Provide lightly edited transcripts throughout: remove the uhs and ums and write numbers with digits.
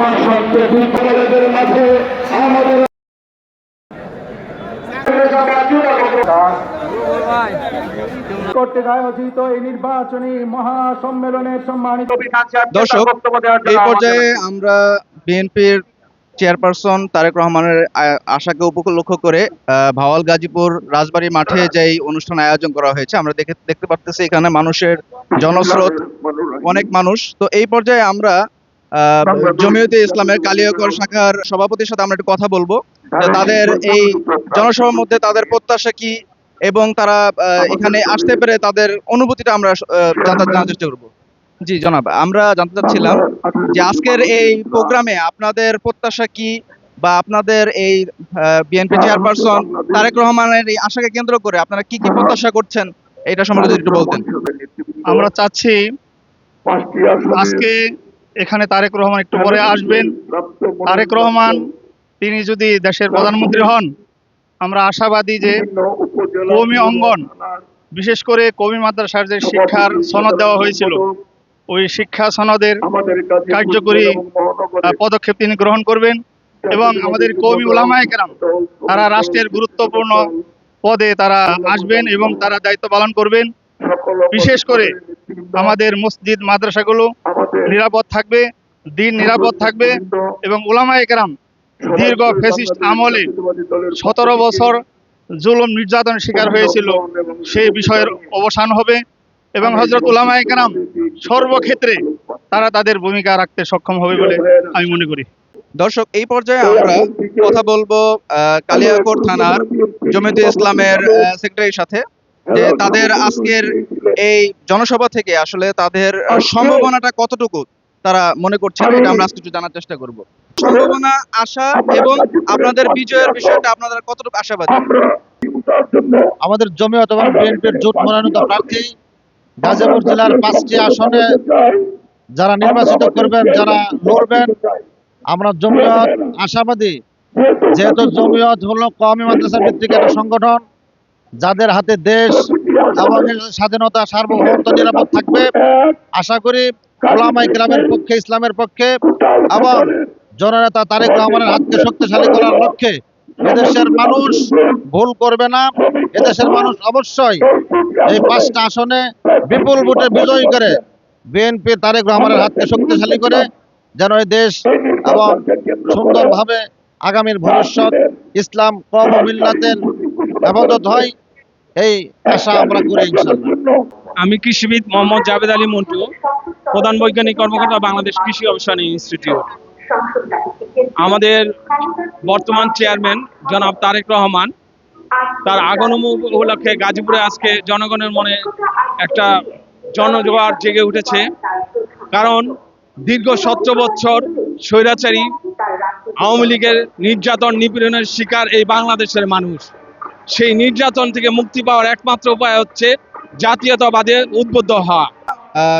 মহাসন্ত্রাসীদের মাঝে আমাদের কর্তৃক আয়োজিত এই নির্বাচনী মহাসম্মেলনের সম্মানিত দর্শক, এই পর্যায়ে আমরা বিএনপির চেয়ারপারসন তারেক রহমানের আশাকে উপলক্ষ করে ভাওয়াল গাজীপুর রাজবাড়ী মাঠে যেই অনুষ্ঠান আয়োজন করা হয়েছে আমরা দেখতে পারতেছি এখানে মানুষের জনস্রোত, অনেক মানুষ। তো এই পর্যায়ে আমরা জমিয়তে ইসলামের কালিয়াকৈর শাখার সভাপতির সাথে আমরা একটু কথা বলবো যে তাদের এই জনসভার মধ্যে তাদের প্রত্যাশা কি এবং তারা এখানে আসতে পেরে তাদের অনুভূতিটা আমরা জানার চেষ্টা করবো। জি জনাব, আমরা জানতে চাচ্ছিলাম যে আজকের এই প্রোগ্রামে আপনাদের প্রত্যাশা কি বা আপনাদের এই বিএনপি চেয়ারপারসন তারেক রহমানের এই আশাকে কেন্দ্র করে আপনারা কি কি প্রত্যাশা করছেন এটা সম্বন্ধে যদি একটু বলতেন। আমরা চাচ্ছি আজকে এখানে তারেক রহমান একটু পরে আসবেন। তারেক রহমান তিনি যদি দেশের প্রধানমন্ত্রী হন, আমরা আশাবাদী যে কওমি অঙ্গন, বিশেষ করে কওমি মাদ্রাসার যে শিক্ষার সনদ দেওয়া হয়েছিল ওই শিক্ষা সনদের কার্যকরী পদক্ষেপ তিনি গ্রহণ করবেন এবং আমাদের কওমি উলামায়ে কেরাম তারা রাষ্ট্রের গুরুত্বপূর্ণ পদে তারা আসবেন এবং তারা দায়িত্ব পালন করবেন। বিশেষ করে আমাদের মসজিদ মাদ্রাসাগুলো নিরাপদ থাকবে, দিন নিরাপদ থাকবে এবং উলামায়ে কেরাম দীর্ঘ ফ্যাসিস্ট আমলে 17 বছর জুলুম নির্যাতনের শিকার হয়েছিল সেই বিষয়ের অবসান হবে এবং হযরত উলামায়ে কেরাম সর্বক্ষেত্রে তারা তাদের ভূমিকা রাখতে সক্ষম হবে বলে আমি মনে করি। দর্শক, এই পর্যায়ে আমরা কথা বলবো কালিয়াকৈর থানার জমিয়তে ইসলামের সেক্রেটারির সাথে যে তাদের আজকের এই জনসভা থেকে আসলে তাদের সম্ভাবনাটা কতটুকু তারা মনে করছেন এটা আমরা আজকে একটু জানার চেষ্টা করব। সম্ভাবনা, আশা এবং আপনাদের বিজয়ের বিষয়টা আপনারা কতটুকু আশাবাদী? আমাদের জমিয়ত এবং বিএনপির জোট মনোনীত প্রার্থী গাজীপুর জেলার 5টি আসনে যারা নির্বাচিত করবেন, যারা লড়বেন, আমরা জমিয়ত আশাবাদী। যেহেতু জমিয়ত হলো কওমি মাদ্রাসা ভিত্তিক একটা সংগঠন, যাদের হাতে দেশ এবং স্বাধীনতা, সার্বভৌমত্ব নিরাপদ থাকবে। আশা করি উলামায়ে কেরামের পক্ষে, ইসলামের পক্ষে এবং জননেতা তারেক রহমানের হাতকে শক্তিশালী করার লক্ষ্যে এদেশের মানুষ ভুল করবে না। এদেশের মানুষ অবশ্যই এই 5টা আসনে বিপুল ভোটে বিজয়ী করে বিএনপি তারেক রহমানের হাতকে শক্তিশালী করে যেন এই দেশ এবং সুন্দরভাবে আগামীর ভবিষ্যৎ ইসলাম কওম ও মিল্লাতের ইবাদত হয়, এই আশা আমরা করি ইনশাআল্লাহ। আমি কৃষিবিদ মোহাম্মদ জাভেদ আলী মন্টু, প্রধান বৈজ্ঞানিক কর্মকর্তা বাংলাদেশ কৃষি গবেষণা ইনস্টিটিউট। আমাদের বর্তমান চেয়ারম্যান জনাব তারেক রহমান তার আগমন উপলক্ষে গাজীপুরে আজকে জনগণের মনে একটা জনজোয়ার জেগে উঠেছে। কারণ দীর্ঘ 17 বছর স্বৈরাচারী আওয়ামী লীগের নির্যাতন নিপীড়নের শিকার এই বাংলাদেশের মানুষ। সেই নির্যাতন থেকে মুক্তি পাওয়ার একমাত্র উপায় হচ্ছে জাতীয়তাবাদে উদ্বুদ্ধ হওয়া।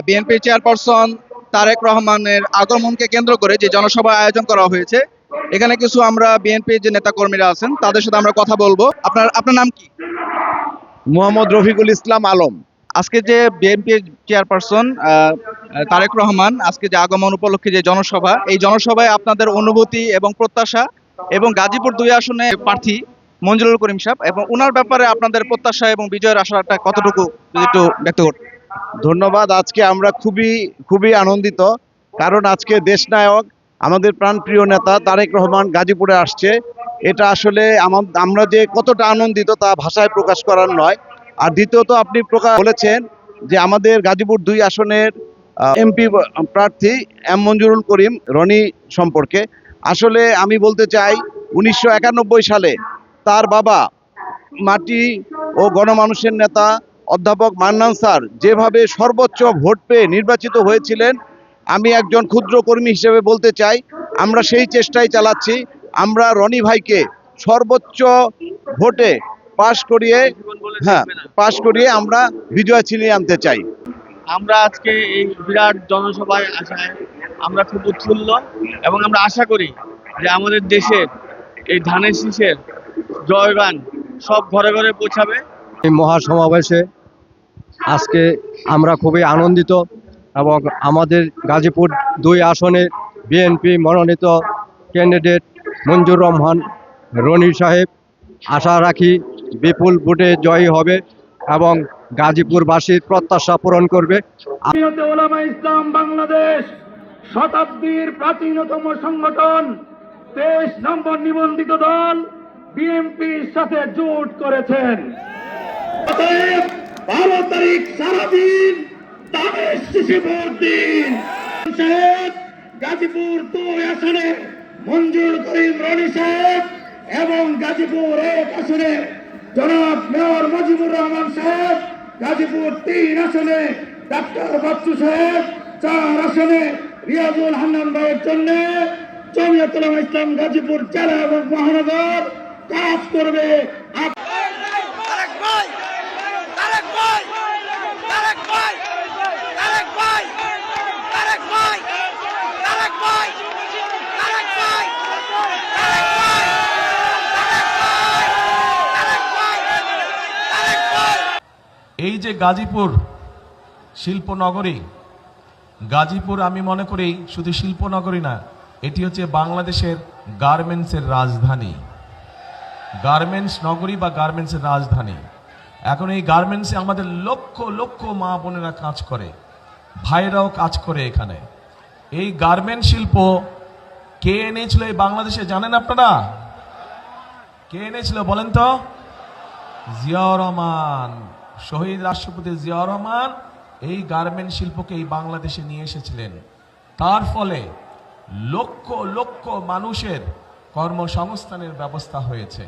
বিএনপি চেয়ারপারসন তারেক রহমানের আগমনকে কেন্দ্র করে যে জনসভা আয়োজন করা হয়েছে, এখানে কিছু আমরা বিএনপির যে নেতাকর্মীরা আছেন তাদের সাথে আমরা কথা বলবো। আপনার নাম কি? মোহাম্মদ রফিকুল ইসলাম আলম। আজকে যে বিএনপি চেয়ারপারসন তারেক রহমান আজকে যে আগমন উপলক্ষে যে জনসভা, এই জনসভায় আপনাদের অনুভূতি এবং প্রত্যাশা এবং গাজীপুর 2 আসনে প্রার্থী মঞ্জুরুল করিম সাহেব এবং ওনার ব্যাপারে আপনাদের প্রত্যাশা এবং বিজয়ের আশাটা কতটুকু যদি একটু ব্যক্ত করতেন। ধন্যবাদ। আজকে আমরা খুবই আনন্দিত, কারণ আজকে দেশনায়ক আমাদের প্রাণপ্রিয় নেতা তারেক রহমান গাজীপুরে আসছে। এটা আসলে আমরা যে কতটা আনন্দিত তা ভাষায় প্রকাশ করার নয়। আর দ্বিতীয়ত আপনি বলেছেন যে আমাদের গাজীপুর 2 আসনের এমপি প্রার্থী এম মঞ্জুরুল করিম রনি সম্পর্কে আসলে আমি বলতে চাই 1991 সালে তার বাবা মাটি ও গণমানুষের নেতা অধ্যাপক মান্নান স্যার যেভাবে সর্বোচ্চ ভোট পেয়ে নির্বাচিত হয়েছিলেন, আমি একজন ক্ষুদ্র কর্মী হিসেবে বলতে চাই আমরা সেই চেষ্টাই চালাচ্ছি। আমরা রনি ভাইকে সর্বোচ্চ ভোটে পাশ করিয়ে আমরা বিজয় ছিনিয়ে আনতে চাই। আমরা আজকে এই বিরাট জনসভায় আসায় আমরা খুব উৎফুল্ল এবং আমরা আশা করি যে আমাদের দেশের এই ধানের শীষের জয়গান সব ঘরে ঘরে পৌঁছাবে। এই মহাসমাবেশে আজকে আমরা খুবই আনন্দিত এবং আমাদের গাজীপুর 2 আসনে বিএনপি মনোনীত ক্যান্ডিডেট মঞ্জুর রহমান রনি সাহেব। আশা রাখি বিপুল ভোটে জয়ী হবে এবং গাজীপুরবাসীর প্রত্যাশা পূরণ করবে। জমিয়তে উলামা ইসলাম বাংলাদেশ শতাব্দীর প্রাচীনতম সংগঠন 23 নম্বর নিবন্ধিত দল বিএনপির সাথে জোট করেছেন। অতএব 12 তারিখ সারাদিন তাদের শিশু ভোট দিন। সাহেব গাজীপুর 2 আসনে মঞ্জুর করিম রনি সাহেব এবং গাজীপুর 1 আসনে জনাব মেয়র মুজিবুর রহমান সাহেব, গাজীপুর 3 আসনে ডাক্তার বাচ্চু সাহেব, 4 আসনে রিয়াজুল হান্নান ভাইয়ের জন্য জমিয়ত উলামা ইসলাম গাজীপুর জেলা এবং মহানগর কাজ করবে। এই যে গাজীপুর শিল্পনগরী, গাজীপুর আমি মনে করি শুধু শিল্পনগরী না, এটি হচ্ছে বাংলাদেশের গার্মেন্টসের রাজধানী, গার্মেন্টস নগরী বা গার্মেন্টসের রাজধানী। এখন এই গার্মেন্টসে আমাদের লক্ষ লক্ষ মা বোনেরা কাজ করে, ভাইরাও কাজ করে এখানে। এই গার্মেন্ট শিল্প কে এনেছিল এই বাংলাদেশে জানেন আপনারা? কে এনেছিল বলেন তো? জিয়াউর রহমান, শহীদ রাষ্ট্রপতি জিয়াউর রহমান এই গার্মেন্ট শিল্পকে এই বাংলাদেশে নিয়ে এসেছিলেন। তার ফলে লক্ষ লক্ষ মানুষের কর্মসংস্থানের ব্যবস্থা হয়েছে,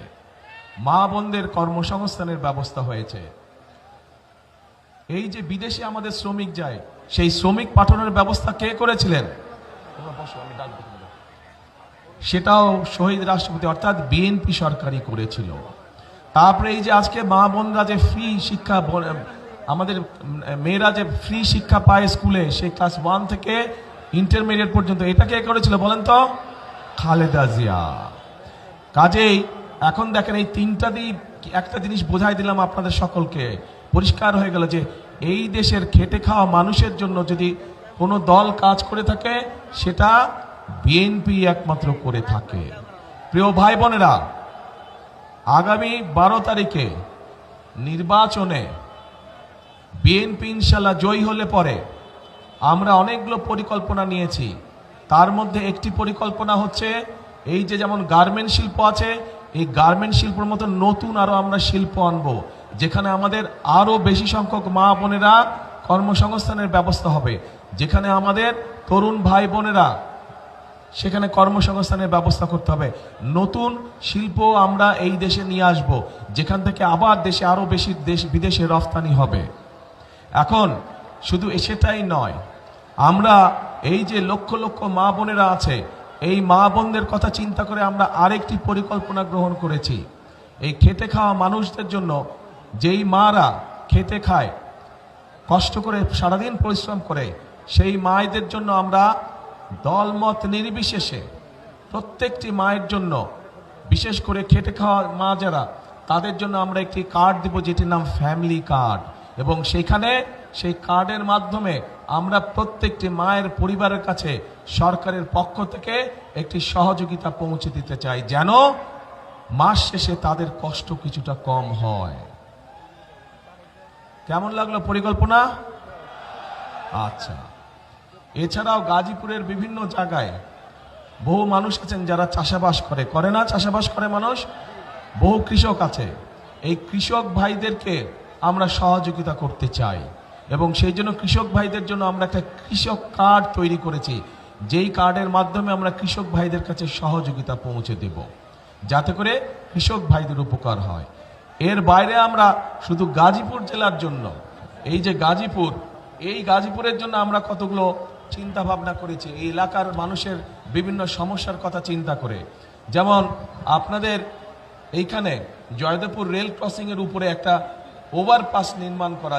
মা বোনদের কর্মসংস্থানের ব্যবস্থা হয়েছে। এই যে বিদেশে আমাদের শ্রমিক যায়, সেই শ্রমিক পাঠানোর ব্যবস্থা কে করেছিলেন? সেটাও শহীদ রাষ্ট্রপতি অর্থাৎ বিএনপি সরকারই করেছিল। তারপরে এই যে আজকে মা বোনরা যে ফ্রি শিক্ষা, আমাদের মেয়েরা যে ফ্রি শিক্ষা পায় স্কুলে, সেই ক্লাস 1 থেকে ইন্টারমিডিয়েট পর্যন্ত, এটা কে করেছিল বলেন তো? খালেদা জিয়া। কাজেই এখন দেখেন এই তিনটা দিয়ে একটা জিনিস বোঝাই দিলাম আপনাদের সকলকে, পরিষ্কার হয়ে গেল যে এই দেশের খেটে খাওয়া মানুষের জন্য যদি কোনো দল কাজ করে থাকে সেটা বিএনপি একমাত্র করে থাকে। প্রিয় ভাই বোনেরা, আগামী 12 তারিখে নির্বাচনে বিএনপি ইনশাল্লাহ জয়ী হলে পরে আমরা অনেকগুলো পরিকল্পনা নিয়েছি। তার মধ্যে একটি পরিকল্পনা হচ্ছে এই যে যেমন গার্মেন্ট শিল্প আছে, এই গার্মেন্ট শিল্পের মতো নতুন আরো আমরা শিল্প আনবো, যেখানে আমাদের আরো বেশি সংখ্যক মা বোনেরা কর্মসংস্থানের ব্যবস্থা হবে, যেখানে আমাদের তরুণ ভাই বোনেরা সেখানে কর্মসংস্থানের ব্যবস্থা করতে হবে। নতুন শিল্প আমরা এই দেশে নিয়ে আসব, যেখান থেকে আবার দেশে আরো বেশি বিদেশে রফতানি হবে। এখন শুধু সেটাই নয়, আমরা এই যে লক্ষ লক্ষ মা বোনেরা আছে, এই মা বোনদের কথা চিন্তা করে আমরা আরেকটি পরিকল্পনা গ্রহণ করেছি। এই খেটে খাওয়া মানুষদের জন্য, যেই মারা খেতে খায়, কষ্ট করে সারাদিন পরিশ্রম করে, সেই মায়েদের জন্য আমরা দলমত নির্বিশেষে প্রত্যেকটি মায়ের জন্য, বিশেষ করে খেটে খাওয়া মা যারা, তাদের জন্য আমরা একটি কার্ড দেব যেটির নাম ফ্যামিলি কার্ড, এবং সেখানে সেই কার্ডের মাধ্যমে আমরা প্রত্যেকটি মায়ের পরিবারের কাছে সরকারের পক্ষ থেকে একটি সহযোগিতা পৌঁছে দিতে চাই, যেন মাস শেষে তাদের কষ্ট কিছুটা কম হয়। কেমন লাগলো পরিকল্পনা? আচ্ছা, এছাড়াও গাজীপুরের বিভিন্ন জায়গায় বহু মানুষ আছেন যারা চাষাবাস করে না? চাষাবাস করে মানুষ, বহু কৃষক আছে। এই কৃষক ভাইদেরকে আমরা সহযোগিতা করতে চাই, এবং সেই জন্য কৃষক ভাইদের জন্য আমরা একটা কৃষক কার্ড তৈরি করেছি, যেই কার্ডের মাধ্যমে আমরা কৃষক ভাইদের কাছে সহযোগিতা পৌঁছে দেব, যাতে করে কৃষক ভাইদের উপকার হয়। এর বাইরে আমরা শুধু গাজীপুর জেলার জন্য, এই যে গাজীপুর, এই গাজীপুরের জন্য আমরা কতগুলো চিন্তা ভাবনা করেছি, এই এলাকার মানুষের বিভিন্ন সমস্যার কথা চিন্তা করে। যেমন আপনাদের এইখানে জয়দেবপুর রেল ক্রসিং এর উপরে একটা ওভারপাস নির্মাণ করা,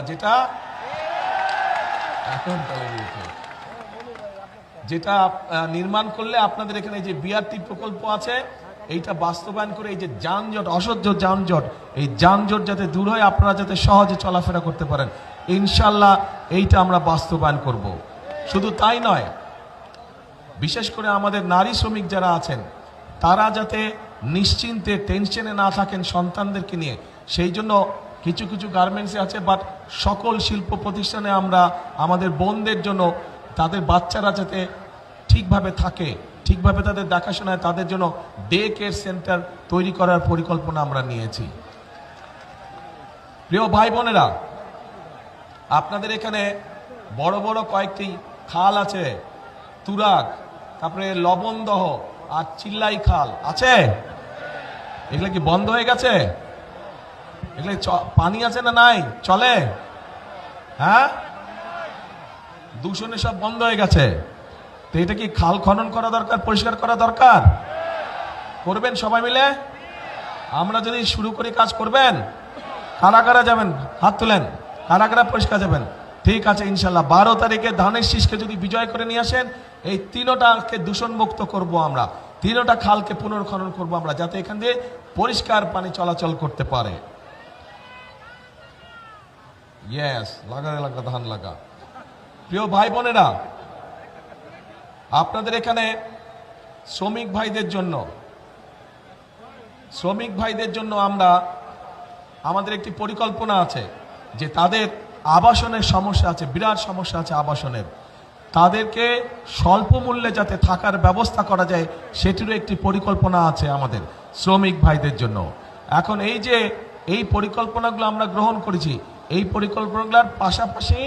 যেটা নির্মাণ করলে আপনাদের এখানে যে বিআরটি প্রকল্প আছে, এইটা বাস্তবায়ন করে এই যে যানজট, অসহ্য যানজট, এই যানজট যাতে দূর হয়, আপনারা যাতে সহজে চলাফেরা করতে পারেন, ইনশাল্লাহ এইটা আমরা বাস্তবায়ন করব। শুধু তাই নয়, বিশেষ করে আমাদের নারী শ্রমিক যারা আছেন তারা যাতে নিশ্চিন্তে টেনশনে না থাকেন সন্তানদেরকে নিয়ে, সেই জন্য কিছু কিছু গার্মেন্টসে আছে, বাট সকল শিল্প প্রতিষ্ঠানে আমরা আমাদের বোনদের জন্য তাদের বাচ্চারা যাতে ঠিকভাবে থাকে, ঠিকভাবে তাদের দেখাশোনায় তাদের জন্য ডে কেয়ার সেন্টার তৈরি করার পরিকল্পনা আমরা নিয়েছি। প্রিয় ভাই বোনেরা, আপনাদের এখানে বড় বড় কয়েকটি খাল আছে, তুরাগ, তারপরে লবণদহ আর চিল্লাই খাল আছে। এগুলো কি বন্ধ হয়ে গেছে? এগুলো পানি আছে না নাই? চলে? হ্যাঁ, দূষণে সব বন্ধ হয়ে গেছে। তো এটা কি খাল খনন করা দরকার, পরিষ্কার করা দরকার? করবেন সবাই মিলে? আমরা যদি শুরু করি কাজ করবেন? কারা কারা যাবেন? হাত তুলেন। কারা কারা পরিষ্কার যাবেন? ঠিক আছে, ইনশাল্লাহ 12 তারিখে ধানের শীষকে যদি বিজয় করে নিয়ে আসেন, এই তিনটাকে দূষণ মুক্ত করব আমরা, তিনটা খালকে পুনর্খনন করব আমরা, যাতে এখান দিয়ে পরিষ্কার পানি চলাচল করতে পারে। ইয়েস, লাগা লাগা ধান লাগা। প্রিয় ভাই বোনেরা, আপনাদের এখানে শ্রমিক ভাইদের জন্য আমাদের একটি পরিকল্পনা আছে যে তাদের আবাসনের সমস্যা আছে, বিরাট সমস্যা আছে আবাসনের, তাদেরকে স্বল্প মূল্যে যাতে থাকার ব্যবস্থা করা যায় সেটিরও একটি পরিকল্পনা আছে আমাদের শ্রমিক ভাইদের জন্য। এখন এই পরিকল্পনাগুলো আমরা গ্রহণ করেছি, এই পরিকল্পনাগুলোর পাশাপাশি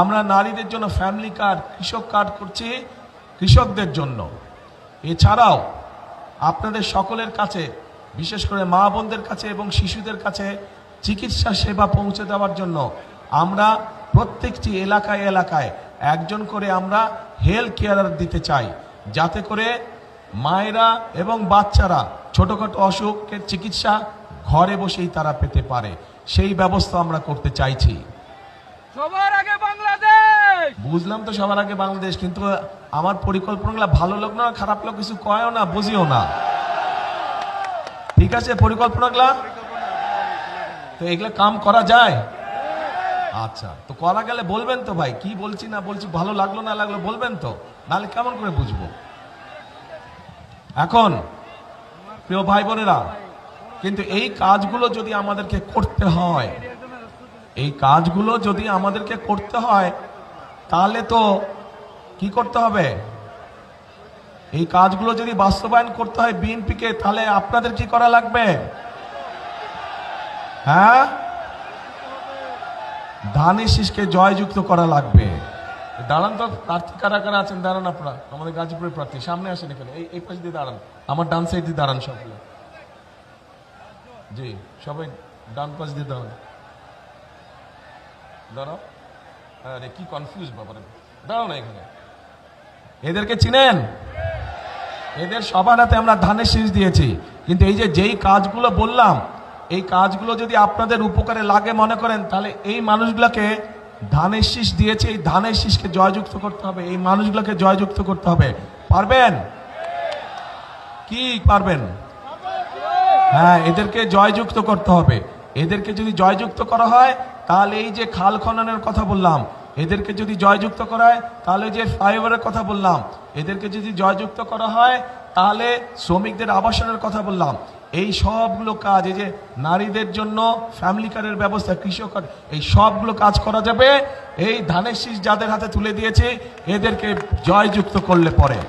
আমরা নারীদের জন্য ফ্যামিলি কার্ড, কৃষক কার্ড করছি কৃষকদের জন্য। এছাড়াও আপনাদের সকলের কাছে, বিশেষ করে মা বোনদের কাছে এবং শিশুদের কাছে চিকিৎসা সেবা পৌঁছে দেওয়ার জন্য আমরা প্রত্যেকটি এলাকায় এলাকায় একজন করে আমরা হেলথ কেয়ারার দিতে চাই, যাতে করে মায়েরা এবং বাচ্চারা ছোটখাটো অসুখের চিকিৎসা ঘরে বসেই তারা পেতে পারে, সেই ব্যবস্থা আমরা করতে চাইছি। সবার আগে বাংলাদেশ। বুঝলাম তো, সবার আগে বাংলাদেশ, কিন্তু আমার পরিকল্পনাগুলো ভালো লোক না খারাপ লোক কিছু কয়ও না, বুঝিও না। ঠিক আছে, পরিকল্পনাগুলা তো এগুলা কাম করা যায়। আচ্ছা, তো করা গেলে বলবেন তো ভাই, কি বলছি না বলছি, ভালো লাগলো না লাগলো বলবেন তো, নাহলে কেমন করে বুঝবো। এখন প্রিয় ভাই বোনেরা, কিন্তু এই কাজগুলো যদি আমাদেরকে করতে হয়, তাহলে তো কি করতে হবে? এই কাজগুলো যদি বাস্তবায়ন করতে হয় বিএনপিকে, তাহলে আপনাদের কি করা লাগবে? হ্যাঁ, ধানের শীষকে জয়যুক্ত করা লাগবে। দাঁড়ান তো, প্রার্থী কারা কারা আছেন দাঁড়ান আপনারা, আমাদের গাজীপুরের প্রার্থী সামনে আসেন, এখানে এই পাশ দিয়ে দাঁড়ান, আমার ডান সাইড দিয়ে দাঁড়ান সবগুলো। জি, সবাই ডান পাশ দিয়ে দাঁড়ান, দাঁড়াও। আরে কি কনফিউজ ব্যাপারে, দাঁড়াও না এখানে। এদেরকে চিনেন? এদের সবার হাতে আমরা ধানের শীষ দিয়েছি, কিন্তু এই যেই কাজগুলো বললাম, এই কাজগুলো যদি আপনাদের উপকারে লাগে মনে করেন, তাহলে এই মানুষগুলোকে ধানের শীষ দিয়েছে, এই ধানের শীষকে জয়যুক্ত করতে হবে, এই মানুষগুলোকে জয়যুক্ত করতে হবে। পারবেন কি? পারবেন? হ্যাঁ, এদেরকে জয়যুক্ত করতে হবে। এদেরকে যদি জয়যুক্ত করা হয়, তাহলে এই যে খাল খননের কথা বললাম, এদেরকে যদি জয়যুক্ত করা হয়, তাহলে যে ফ্লাইওভারের কথা বললাম, এদেরকে যদি জয়যুক্ত করা হয়, তাহলে শ্রমিকদের আবাসনের কথা বললাম, এই সবগুলো কাজ, এই যে নারীদের জন্য ফ্যামিলি কার্ডের ব্যবস্থা, কৃষক কার্ড, এই সবগুলো কাজ করা যাবে এই ধানের শীষ যাদের হাতে তুলে দিয়েছে এদেরকে জয়যুক্ত করলে পরে।